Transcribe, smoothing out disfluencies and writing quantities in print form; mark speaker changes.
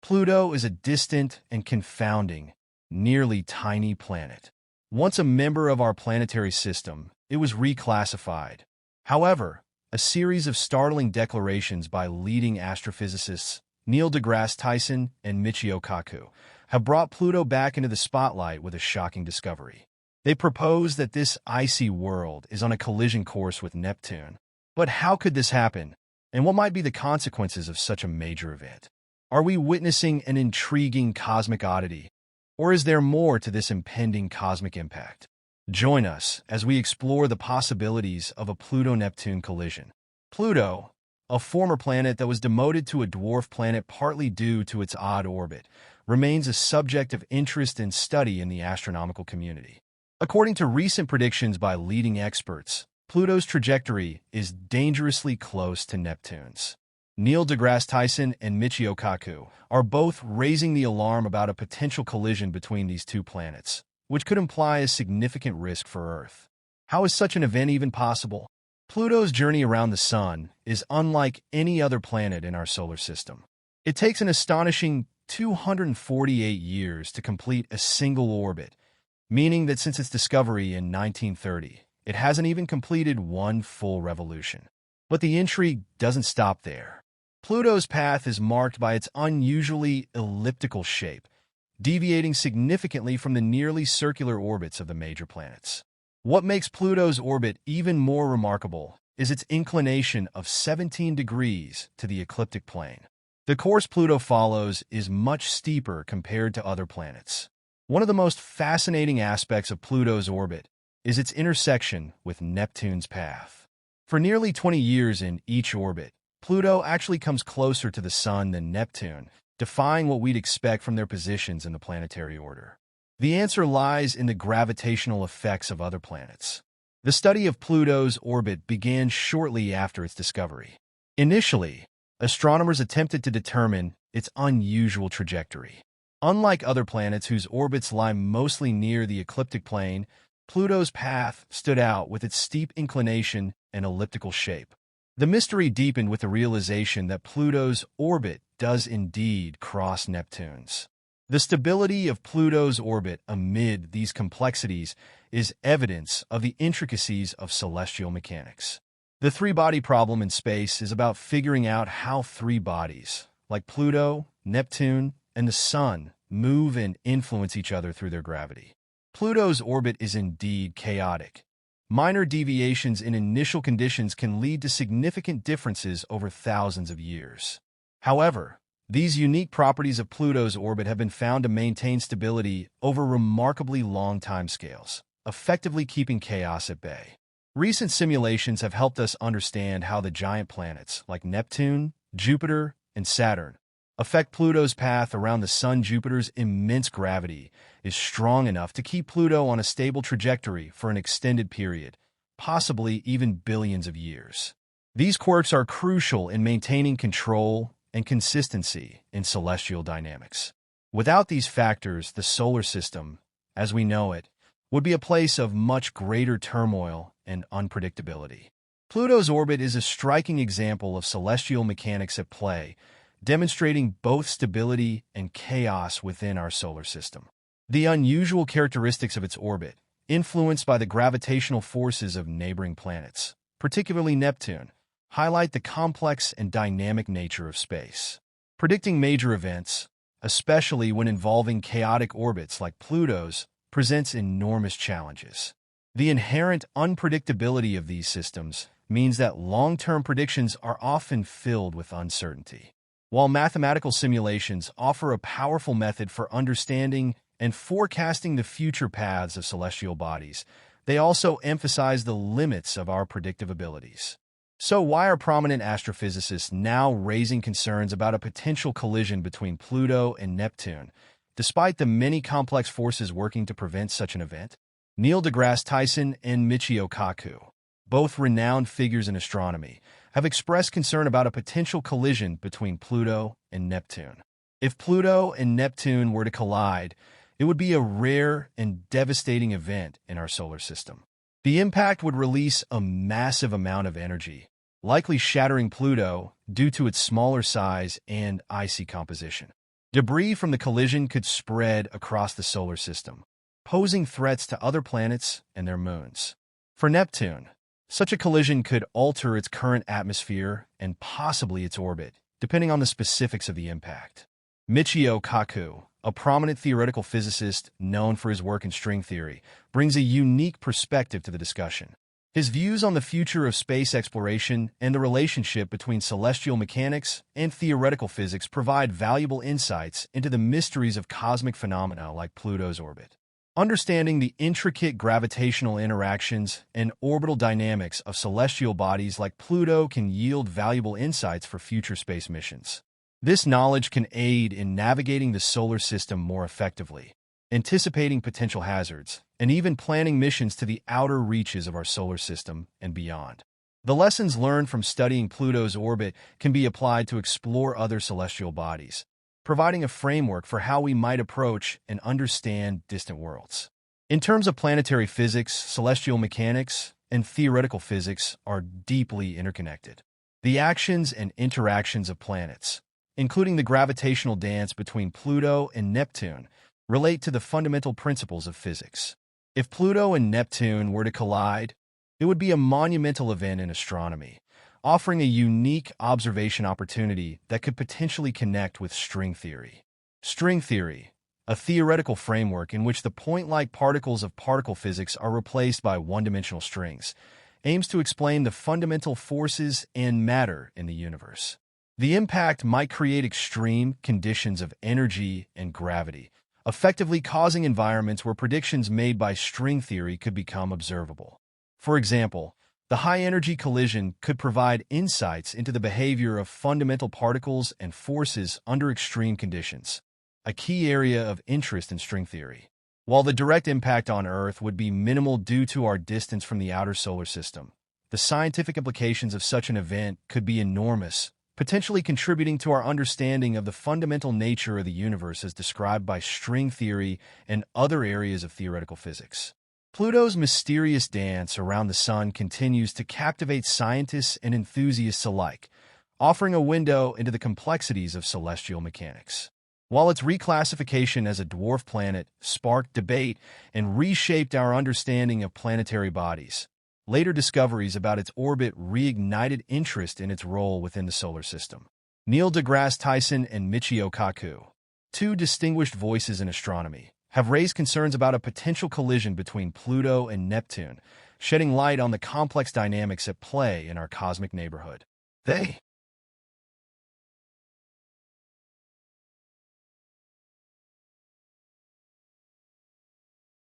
Speaker 1: Pluto is a distant and confounding, nearly tiny planet. Once a member of our planetary system, it was reclassified. However, a series of startling declarations by leading astrophysicists Neil deGrasse Tyson and Michio Kaku have brought Pluto back into the spotlight with a shocking discovery. They propose that this icy world is on a collision course with Neptune. But how could this happen? And what might be the consequences of such a major event? Are we witnessing an intriguing cosmic oddity? Or is there more to this impending cosmic impact? Join us as we explore the possibilities of a Pluto-Neptune collision. Pluto, a former planet that was demoted to a dwarf planet partly due to its odd orbit, remains a subject of interest and study in the astronomical community. According to recent predictions by leading experts, Pluto's trajectory is dangerously close to Neptune's. Neil deGrasse Tyson and Michio Kaku are both raising the alarm about a potential collision between these two planets, which could imply a significant risk for Earth. How is such an event even possible? Pluto's journey around the Sun is unlike any other planet in our solar system. It takes an astonishing 248 years to complete a single orbit, meaning that since its discovery in 1930, it hasn't even completed one full revolution. But the intrigue doesn't stop there. Pluto's path is marked by its unusually elliptical shape, deviating significantly from the nearly circular orbits of the major planets. What makes Pluto's orbit even more remarkable is its inclination of 17 degrees to the ecliptic plane. The course Pluto follows is much steeper compared to other planets. One of the most fascinating aspects of Pluto's orbit is its intersection with Neptune's path. For nearly 20 years in each orbit, Pluto actually comes closer to the Sun than Neptune, defying what we'd expect from their positions in the planetary order. The answer lies in the gravitational effects of other planets. The study of Pluto's orbit began shortly after its discovery. Initially, astronomers attempted to determine its unusual trajectory. Unlike other planets whose orbits lie mostly near the ecliptic plane, Pluto's path stood out with its steep inclination and elliptical shape. The mystery deepened with the realization that Pluto's orbit does indeed cross Neptune's. The stability of Pluto's orbit amid these complexities is evidence of the intricacies of celestial mechanics. The three-body problem in space is about figuring out how three bodies, like Pluto, Neptune, and the Sun, move and influence each other through their gravity. Pluto's orbit is indeed chaotic. Minor deviations in initial conditions can lead to significant differences over thousands of years. However, these unique properties of Pluto's orbit have been found to maintain stability over remarkably long timescales, effectively keeping chaos at bay. Recent simulations have helped us understand how the giant planets like Neptune, Jupiter, and Saturn affect Pluto's path around the Sun. Jupiter's immense gravity is strong enough to keep Pluto on a stable trajectory for an extended period, possibly even billions of years. These quirks are crucial in maintaining control and consistency in celestial dynamics. Without these factors, the solar system, as we know it, would be a place of much greater turmoil and unpredictability. Pluto's orbit is a striking example of celestial mechanics at play, demonstrating both stability and chaos within our solar system. The unusual characteristics of its orbit, influenced by the gravitational forces of neighboring planets, particularly Neptune, highlight the complex and dynamic nature of space. Predicting major events, especially when involving chaotic orbits like Pluto's, presents enormous challenges. The inherent unpredictability of these systems means that long-term predictions are often filled with uncertainty. While mathematical simulations offer a powerful method for understanding and forecasting the future paths of celestial bodies, they also emphasize the limits of our predictive abilities. So why are prominent astrophysicists now raising concerns about a potential collision between Pluto and Neptune, despite the many complex forces working to prevent such an event? Neil deGrasse Tyson and Michio Kaku, both renowned figures in astronomy, have expressed concern about a potential collision between Pluto and Neptune. If Pluto and Neptune were to collide, it would be a rare and devastating event in our solar system. The impact would release a massive amount of energy, likely shattering Pluto due to its smaller size and icy composition. Debris from the collision could spread across the solar system, posing threats to other planets and their moons. For Neptune, such a collision could alter its current atmosphere and possibly its orbit, depending on the specifics of the impact. Michio Kaku, a prominent theoretical physicist known for his work in string theory, brings a unique perspective to the discussion. His views on the future of space exploration and the relationship between celestial mechanics and theoretical physics provide valuable insights into the mysteries of cosmic phenomena like Pluto's orbit. Understanding the intricate gravitational interactions and orbital dynamics of celestial bodies like Pluto can yield valuable insights for future space missions. This knowledge can aid in navigating the solar system more effectively, anticipating potential hazards, and even planning missions to the outer reaches of our solar system and beyond. The lessons learned from studying Pluto's orbit can be applied to explore other celestial bodies, providing a framework for how we might approach and understand distant worlds. In terms of planetary physics, celestial mechanics, and theoretical physics are deeply interconnected. The actions and interactions of planets, including the gravitational dance between Pluto and Neptune, relate to the fundamental principles of physics. If Pluto and Neptune were to collide, it would be a monumental event in astronomy, offering a unique observation opportunity that could potentially connect with string theory. String theory, a theoretical framework in which the point-like particles of particle physics are replaced by one-dimensional strings, aims to explain the fundamental forces and matter in the universe. The impact might create extreme conditions of energy and gravity, effectively causing environments where predictions made by string theory could become observable. For example, the high-energy collision could provide insights into the behavior of fundamental particles and forces under extreme conditions, a key area of interest in string theory. While the direct impact on Earth would be minimal due to our distance from the outer solar system, the scientific implications of such an event could be enormous, potentially contributing to our understanding of the fundamental nature of the universe as described by string theory and other areas of theoretical physics. Pluto's mysterious dance around the Sun continues to captivate scientists and enthusiasts alike, offering a window into the complexities of celestial mechanics. While its reclassification as a dwarf planet sparked debate and reshaped our understanding of planetary bodies, later discoveries about its orbit reignited interest in its role within the solar system. Neil deGrasse Tyson and Michio Kaku, two distinguished voices in astronomy, have raised concerns about a potential collision between Pluto and Neptune, shedding light on the complex dynamics at play in our cosmic neighborhood. They